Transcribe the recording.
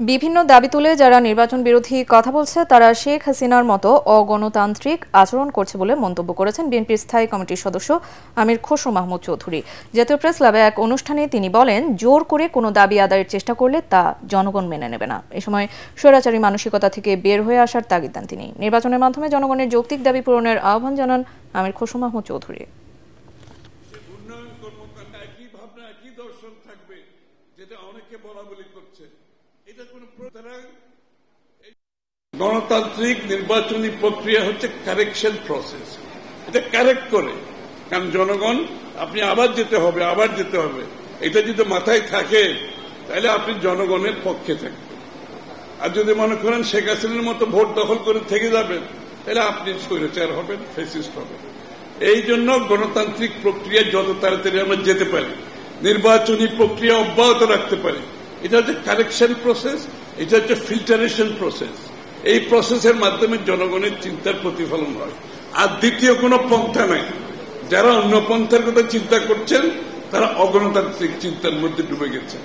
বিভিন্ন দাবি তুলে যারা নির্বাচন বিরোধী কথা বলছে তারা শেখ হাসিনার মতো অগণতান্ত্রিক আচরণ করছে বলে মন্তব্য করেছেন বিএনপির স্থায়ী কমিটির সদস্য আমির খসরু মাহমুদ চৌধুরী। জাতীয় প্রেস ক্লাবে এক অনুষ্ঠানে তিনি বলেন, জোর করে কোনো দাবি আদায়ের চেষ্টা করলে তা জনগণ মেনে নেবে না। এ সময় স্বৈরাচারী মানসিকতা থেকে বের হয়ে আসার তাগিদ দেন তিনি। নির্বাচনের মাধ্যমে জনগণের যৌক্তিক দাবি পূরণের আহ্বান জানান আমির খসরু মাহমুদ চৌধুরী। গণতান্ত্রিক নির্বাচনী প্রক্রিয়া হচ্ছে কারেকশন প্রসেস, এটা কারেক্ট করে, কারণ জনগণ আপনি আবার যেতে হবে এটা যদি মাথায় থাকে তাহলে আপনি জনগণের পক্ষে থাকবেন। আর যদি মনে করেন শেখ হাসিনার মতো ভোট দখল করে থেকে যাবেন তাহলে আপনি স্বৈরাচার হবেন, ফ্যাসিস্ট হবেন। এই জন্য গণতান্ত্রিক প্রক্রিয়া যত তাড়াতাড়ি আমরা যেতে পারি, নির্বাচনী প্রক্রিয়া অব্যাহত রাখতে পারি, এটা হচ্ছে কারেকশন প্রসেস, এটা হচ্ছে ফিল্টারেশন প্রসেস। এই প্রসেসের মাধ্যমে জনগণের চিন্তার প্রতিফলন হয়। আর দ্বিতীয় কোনো পন্থা নাই। যারা অন্য পন্থার কথা চিন্তা করছেন তারা অগণতান্ত্রিক চিন্তার মধ্যে ডুবে গেছেন।